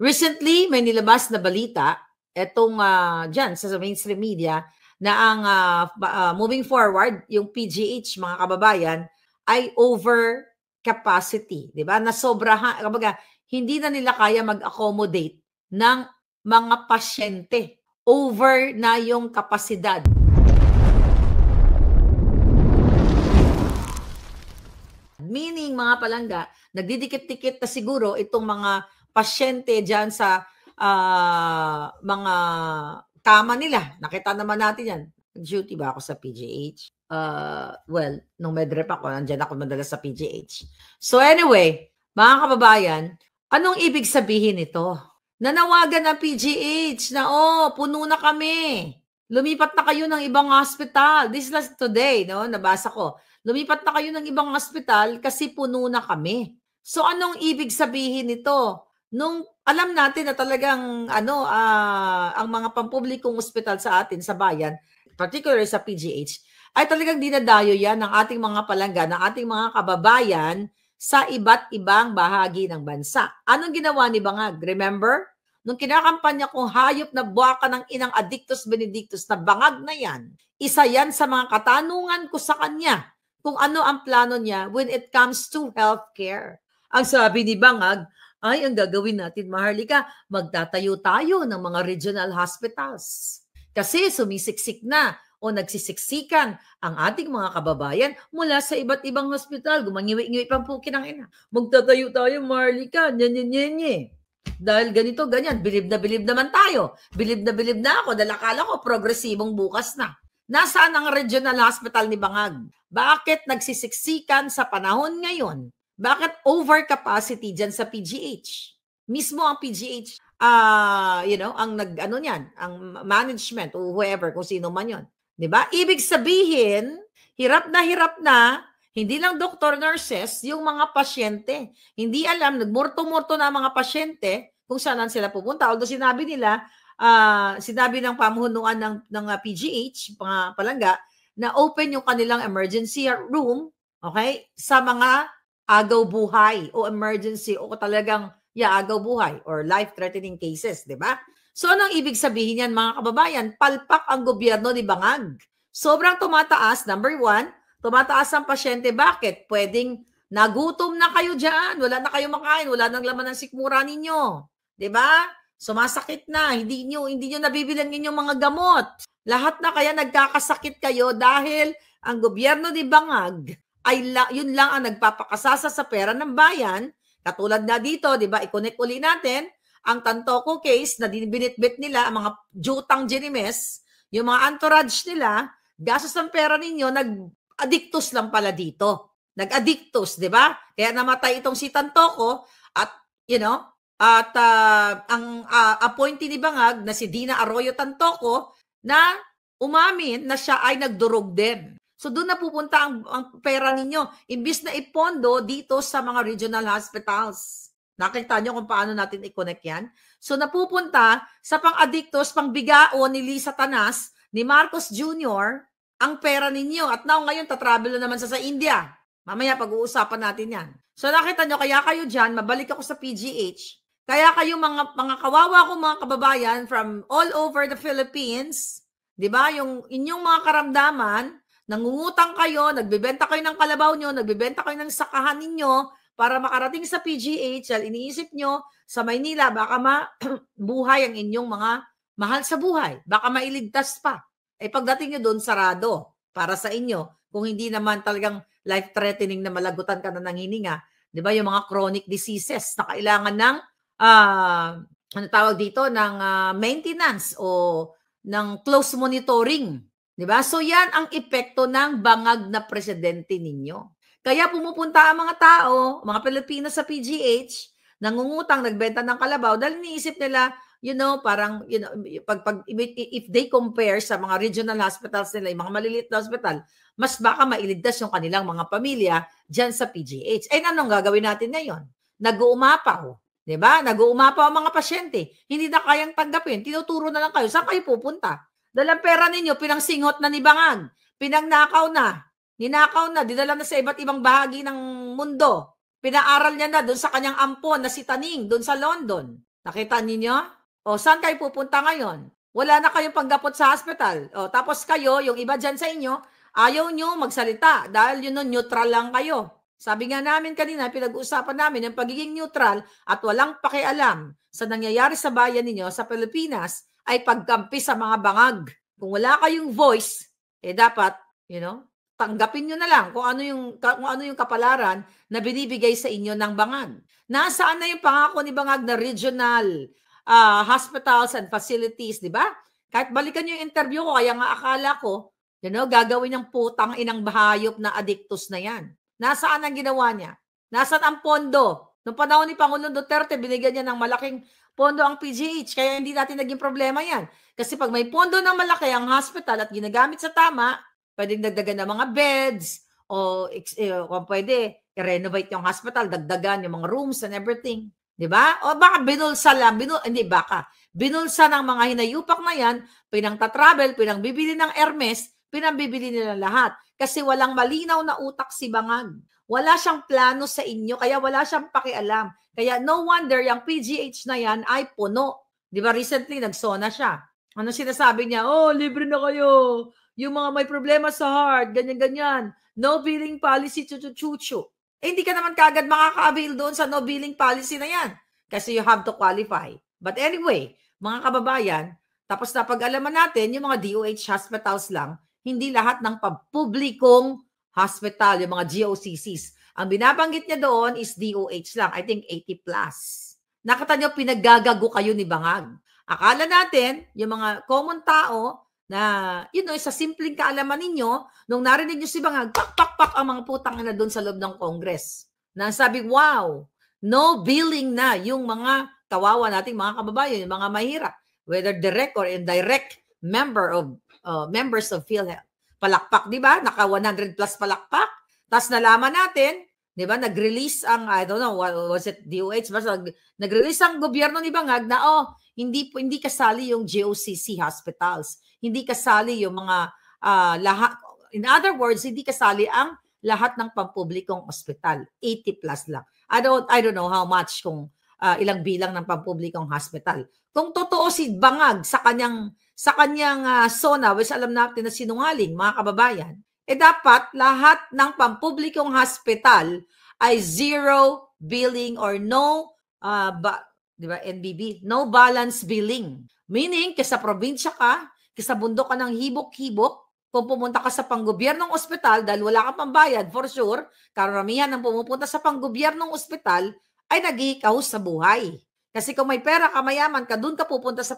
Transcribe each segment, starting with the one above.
Recently, may nilabas na balita, etong dyan sa mainstream media, na ang moving forward, yung PGH, mga kababayan, ay over capacity. Diba? Nasobrahan, kumbaga, hindi na nila kaya mag-accommodate ng mga pasyente. Over na yung kapasidad. Meaning, mga palangga, nagdidikit-dikit na siguro itong mga pasyente dyan sa mga kama nila. Nakita naman natin yan. Duty ba ako sa PGH? Well, nung medrep ako, nandyan ako madalas sa PGH. So anyway, mga kababayan, anong ibig sabihin ito? Nanawagan ng PGH na, puno na kami. Lumipat na kayo ng ibang hospital. This is today, no? Nabasa ko. Lumipat na kayo ng ibang hospital kasi puno na kami. So anong ibig sabihin nito? Nung alam natin na talagang ang mga pampublikong ospital sa atin, sa bayan, particularly sa PGH, ay talagang dinadayo yan ng ating mga palangga, ng ating mga kababayan sa iba't ibang bahagi ng bansa. Anong ginawa ni Bangag? Remember? Nung kinakampanya kong hayop na buwaka ng inang Addictus Benedictus na Bangag na yan, isa yan sa mga katanungan ko sa kanya kung ano ang plano niya when it comes to healthcare. Ang sabi ni Bangag, ay ang gagawin natin, Maharlika, magtatayo tayo ng mga regional hospitals. Kasi sumisiksik na o nagsisiksikan ang ating mga kababayan mula sa iba't ibang hospital. Gumangiwi-ngiwi pang pukin ang ina. Magtatayo tayo, Maharlika, nye. Dahil ganito, ganyan, bilib naman tayo. Bilib na ako dahil akala ko progresibong bukas na. Nasaan ang regional hospital ni Bangag? Bakit nagsisiksikan sa panahon ngayon? Bakit overcapacity dyan sa PGH? Mismo ang PGH, ang nag-ano niyan, ang management o whoever, kung sino man yon. Diba? Ibig sabihin, hirap na, hindi lang doktor, nurses, yung mga pasyente. Hindi alam, nagmurto-murto na mga pasyente kung saan sila pupunta. Although sinabi nila, sinabi ng pamunuan ng PGH, mga palangga, na open yung kanilang emergency room, okay, sa mga agaw buhay o emergency o talagang agaw buhay or life-threatening cases, di ba? So anong ibig sabihin yan, mga kababayan? Palpak ang gobyerno ni Bangag. Sobrang tumataas, number one, tumataas ang pasyente. Bakit? Pwedeng nagutom na kayo dyan, wala na kayo makain, wala nang laman ng sikmura ninyo. Di ba? Sumasakit na, hindi nyo nabibilan ninyong mga gamot. Lahat na kaya nagkakasakit kayo dahil ang gobyerno ni Bangag ay yun lang ang nagpapakasasa sa pera ng bayan. Katulad na dito, di ba, i-connect uli natin ang Tantoco case na binitbit nila, ang mga jutang genimes, yung mga entourage nila, gastos ng pera ninyo, nag-addictus lang pala dito. Nag-addictus, di ba? Kaya namatay itong si Tantoco at, ang appointee ni Bangag na si Dina Arroyo Tantoco na umamin na siya ay nagdurog din. So doon na pupunta ang pera ninyo. Imbis na ipondo dito sa mga regional hospitals. Nakita nyo kung paano natin i-connect yan? So napupunta sa pang-addictos, pang-bigao ni Lisa Tanas, ni Marcos Jr., ang pera ninyo. At ngayon, tatravel na naman sa India. Mamaya pag-uusapan natin yan. So nakita nyo, kaya kayo dyan, mabalik ako sa PGH, kaya kayo mga kawawa ko, mga kababayan from all over the Philippines, di ba? Yung inyong mga karamdaman, nangungutang kayo, nagbebenta kayo ng kalabaw nyo, nagbebenta kayo ng sakahan ninyo para makarating sa PGH, dahil iniisip nyo sa Maynila, baka buhay ang inyong mga mahal sa buhay. Baka mailigtas pa. Pagdating nyo doon, sarado para sa inyo. Kung hindi naman talagang life-threatening na malagutan ka na ng hininga, di ba? Yung mga chronic diseases na kailangan ng ng maintenance o ng close monitoring. Diba? So yan ang epekto ng Bangag na presidente ninyo. Kaya pumupunta ang mga tao, mga Pilipino sa PGH, nangungutang, nagbenta ng kalabaw dahil iniisip nila, parang, if they compare sa mga regional hospitals nila, yung mga maliliit na hospital, mas baka mailigtas yung kanilang mga pamilya dyan sa PGH. Anong gagawin natin ngayon? Nag-uumapaw. Diba? Nag-uumapaw ang mga pasyente. Hindi na kayang tanggapin. Tinuturo na lang kayo. Saan kayo pupunta? Dahil ang pera ninyo, pinangsinghot na ni Bangag. Pinangnakaw na. Ninakaw na. Dinala na sa iba't ibang bahagi ng mundo. Pinaaral niya na doon sa kanyang ampon na si Taning, doon sa London. Nakita ninyo? O, saan kayo pupunta ngayon? Wala na kayong panggapot sa hospital. O, tapos kayo, yung iba dyan sa inyo, ayaw nyo magsalita dahil yun, neutral lang kayo. Sabi nga namin kanina, pinag-uusapan namin yung pagiging neutral at walang pakialam sa nangyayari sa bayan ninyo sa Pilipinas ay pagkampi sa mga bangag. Kung wala kayong voice, dapat, tanggapin nyo na lang kung ano yung kapalaran na binibigay sa inyo ng bangag. Nasaan na yung pangako ni Bangag na regional hospitals and facilities, di ba? Kahit balikan nyo yung interview ko, kaya nga akala ko, gagawin ng putang inang bahayop na addictus na yan. Nasaan ang ginawa niya? Nasaan ang pondo? Noong panahon ni Pangulong Duterte, binigyan niya ng malaking pondo ang PGH, kaya hindi natin naging problema yan. Kasi pag may pondo ng malaki ang hospital at ginagamit sa tama, pwedeng dagdagan ng mga beds, o kung pwede, i-renovate yung hospital, dagdagan yung mga rooms and everything. Di ba? O baka binulsa lang, binulsa ng mga hinayupak na yan, pinang-travel, pinang-bibili ng Hermes, pinang-bibili nila lahat. Kasi walang malinaw na utak si Bangag. Wala siyang plano sa inyo, kaya wala siyang pakialam. Kaya no wonder yung PGH na yan ay puno. Di ba recently, nagsona siya. Ano sinasabi niya? Oh, libre na kayo. Yung mga may problema sa heart, ganyan-ganyan. No billing policy, chuchu-chuchu. Hindi ka naman kagad makaka-avail doon sa no billing policy na yan. Kasi you have to qualify. But anyway, mga kababayan, tapos na pag-alaman natin, yung mga DOH hospitals lang, hindi lahat ng pampublikong hospital, yung mga GOCCs. Ang binabanggit niya doon is DOH lang. I think 80 plus. Nakita niyo, pinaggagago kayo ni Bangag. Akala natin, yung mga common tao, na, sa simpleng kaalaman ninyo, nung narinig nyo si Bangag, pak ang mga putang na doon sa loob ng Congress. Na sabi, wow, no billing na yung mga kawawa nating mga kababayan, yung mga mahirap, whether direct or indirect members of PhilHealth. Palakpak, di ba? Naka 100 plus palakpak. Tapos nalaman natin, di ba, nag-release ang, I don't know, was it DOH? Basta nag-release ang gobyerno ni Bangag na, hindi kasali yung GOCC hospitals. Hindi kasali yung mga lahat. In other words, hindi kasali ang lahat ng pampublikong ospital. 80 plus lang. I don't know how much kung ilang bilang ng pampublikong hospital. Kung totoo si Bangag sa kanyang SONA, which alam natin na sinungaling, mga kababayan, dapat lahat ng pampublikong hospital ay zero billing or no, di ba, NBB, no balance billing. Meaning, sa probinsya ka, sa bundok ka ng hibok-hibok, kung pumunta ka sa panggobyernong ospital dahil wala ka pang bayad, for sure, karamihan ng pumupunta sa panggobyernong ospital ay naghihikaw sa buhay. Kasi kung may pera ka, mayaman ka, doon ka pupunta sa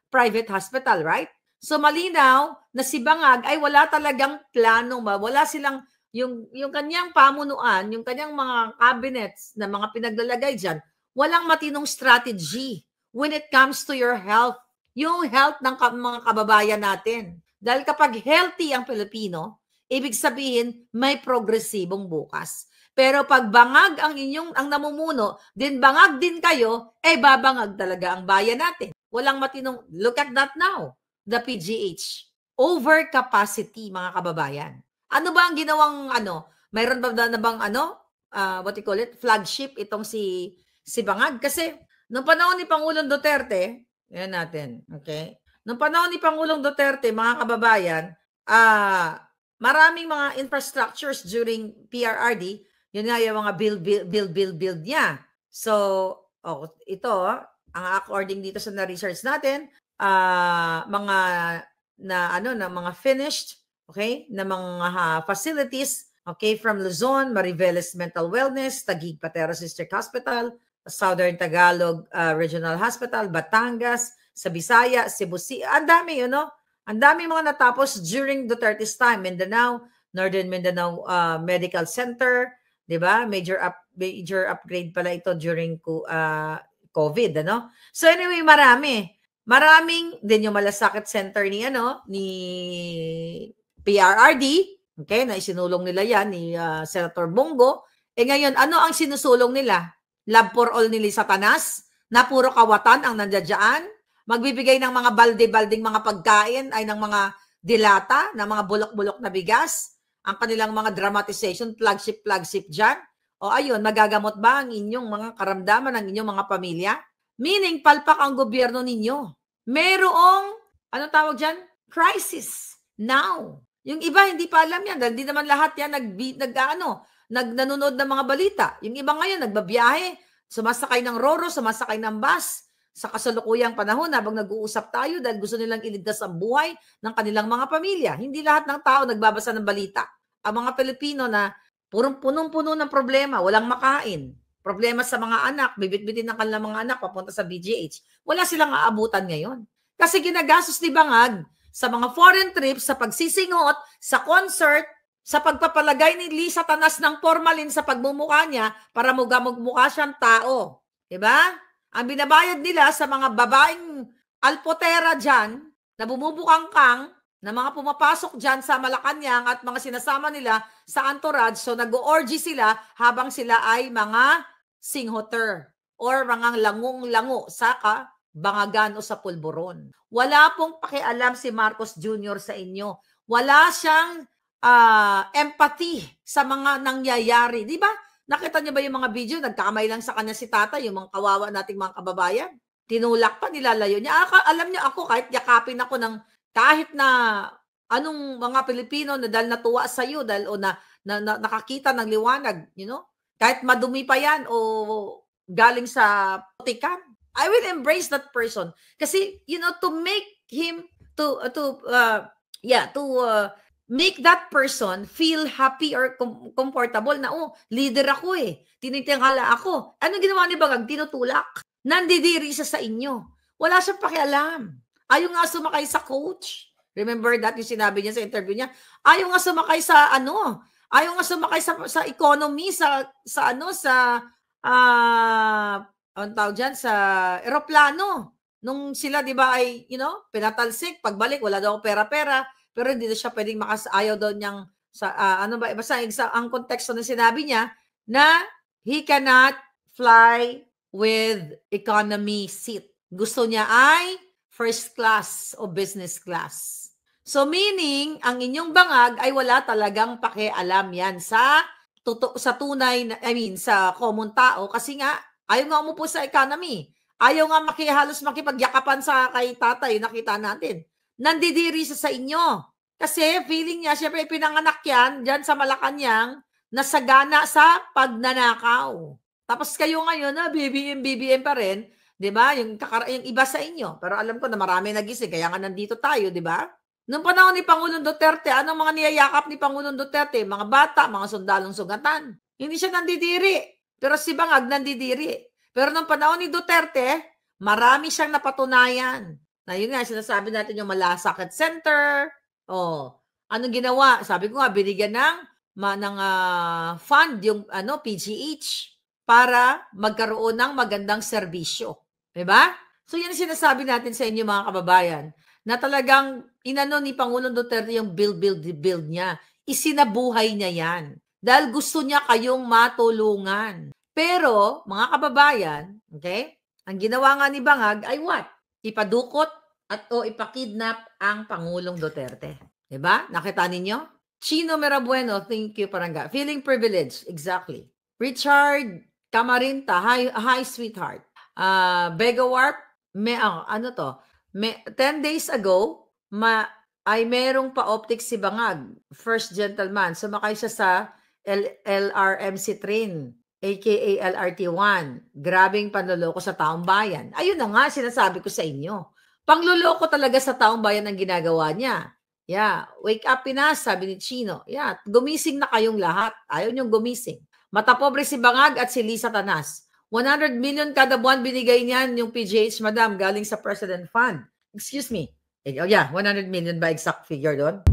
private hospital, right? So malinaw na si Bangag ay wala talagang plano, wala silang, yung kanyang pamunuan, yung kanyang mga cabinets na mga pinaglalagay dyan, walang matinong strategy when it comes to your health. Yung health ng mga kababayan natin. Dahil kapag healthy ang Pilipino, ibig sabihin may progresibong bukas. Pero pag Bangag ang namumuno, din Bangag din kayo, babangag talaga ang bayan natin. Walang matinong, look at that now, the PGH. Overcapacity, mga kababayan. Ano ba ang ginawang, mayroon ba na bang, what you call it, flagship itong si Bangag? Kasi, noong panahon ni Pangulong Duterte, yan natin, okay? Noong panahon ni Pangulong Duterte, mga kababayan, maraming mga infrastructures during PRRD, yun nga yung mga build niya. So, ito, ang according dito sa na-research natin, mga mga finished, okay, na mga facilities, okay, from Luzon, Mariveles Mental Wellness, Taguig Pateros District Hospital, Southern Tagalog Regional Hospital, Batangas, sa Bisaya, Cebu, ang dami, ang dami mga natapos during Duterte's time. Mindanao, Northern Mindanao Medical Center, di ba? Major upgrade pala ito during COVID, So anyway, maraming din yung Malasakit Center ni PRRD, okay, na isinulong nila yan ni Senator Bongo. Ngayon, ano ang sinusulong nila? Love for all nila Satanas, na puro kawatan ang nandiyan, magbibigay ng mga balde-balding mga pagkain ay ng mga dilata, ng mga bulok-bulok na bigas, ang kanilang mga dramatization, flagship dyan. O ayun, magagamot ba ang inyong mga karamdaman ng inyong mga pamilya? Meaning, palpak ang gobyerno ninyo. Merong, anong tawag dyan? Crisis. Now. Yung iba, hindi pa alam yan. Hindi naman lahat yan nanonood ng mga balita. Yung iba ngayon, nagbabiyahe, sumasakay ng roro, sumasakay ng bus, sa kasalukuyang panahon habang nag-uusap tayo dahil gusto nilang iligtas ang buhay ng kanilang mga pamilya. Hindi lahat ng tao nagbabasa ng balita. Ang mga Pilipino na punong-puno ng problema, walang makain, problema sa mga anak, bibit-bitin ng kanilang mga anak papunta sa BGH, wala silang aabutan ngayon. Kasi ginagastos ni Bangag sa mga foreign trips, sa pagsisingot, sa concert, sa pagpapalagay ni Lisa Tanas ng formalin sa pagmumukha niya para magmukha siyang tao. Diba? Ang binabayad nila sa mga babaeng alpotera dyan, na bumubukangkang, na mga pumapasok dyan sa Malacanang at mga sinasama nila sa entourage, so nag-orgy sila habang sila ay mga singhoter or mga langong-lango sa Bangagan o sa Pulburon. Wala pong pakialam si Marcos Jr. sa inyo. Wala siyang empathy sa mga nangyayari. Di ba? Nakita niyo ba yung mga video? Nagkakamay lang sa kanya si tatay, yung mga kawawa nating mga kababayan. Tinulak pa, nilalayo niya. Alam niyo ako, kahit yakapin ako ng kahit na anong mga Pilipino na dahil natuwa sa iyo, dahil o nakakita ng liwanag, you know? Kahit madumi pa yan o galing sa putikan, I will embrace that person. Kasi, you know, to make him, make that person feel happy or comfortable na, oh, leader ako eh. Tinitingala ako. Anong ginawa ni Bangag? Tinutulak. Nandidiri siya sa inyo. Wala siyang pakialam. Ayaw nga sumakay sa coach. Remember that yung sinabi niya sa interview niya? Ayaw nga sumakay sa ayaw nga sumakay sa economy, ang tawag dyan, sa eroplano. Nung sila, di ba, ay, you know, pinatalsik, pagbalik, wala daw pera-pera, pero hindi na siya pwedeng ayaw daw niyang, basta ang konteksto na sinabi niya, na he cannot fly with economy seat. Gusto niya ay first class o business class. So meaning, ang inyong Bangag ay wala talagang pakialam yan sa tunay, sa common tao, kasi nga, ayaw nga umupo sa economy. Ayaw nga halos makipagyakapan sa kay tatay, nakita natin. Nandidiri siya sa inyo. Kasi feeling niya, syempre pinanganak yan, dyan sa Malacanang, nasagana sa pagnanakaw. Tapos kayo ngayon, BBM pa rin, di ba? Yung iba sa inyo. Pero alam ko na marami nagising, kaya nga nandito tayo, di ba? Noong panahon ni Pangulong Duterte, anong mga niyayakap ni Pangulong Duterte? Mga bata, mga sundalong sugatan. Hindi siya nandidiri. Pero si Bangag nandidiri. Pero noong panahon ni Duterte, marami siyang napatunayan. Na yun nga, sinasabi natin yung Malasakit Center. Anong ginawa? Sabi ko nga, binigyan ng fund yung PGH para magkaroon ng magandang serbisyo. Diba? So yan sinasabi natin sa inyo mga kababayan, na talagang inano ni Pangulong Duterte yung build niya. Isinabuhay niya yan. Dahil gusto niya kayong matulungan. Pero, mga kababayan, okay, ang ginawa nga ni Bangag ay what? Ipadukot o ipakidnap ang Pangulong Duterte. Diba? Nakita ninyo? Chino Merabueno, thank you, Parangga. Feeling privileged, exactly. Richard Camarinta, hi sweetheart. Bega Warp, 10 days ago, ay merong pa-optics si Bangag, first gentleman. Sumakay siya sa LRMC train, aka LRT1. Grabing panloloko sa taong bayan. Ayun na nga, sinasabi ko sa inyo. Pangloloko talaga sa taong bayan ang ginagawa niya. Yeah, wake up Pinas, sabi ni Chino. Yeah, gumising na kayong lahat. Ayaw niyong gumising. Matapobre si Bangag at si Lisa Tanas. 100 million kada buwan binigay niyan yung PGH, madam, galing sa President Fund. Excuse me. Yeah, 100 million ba exact figure doon?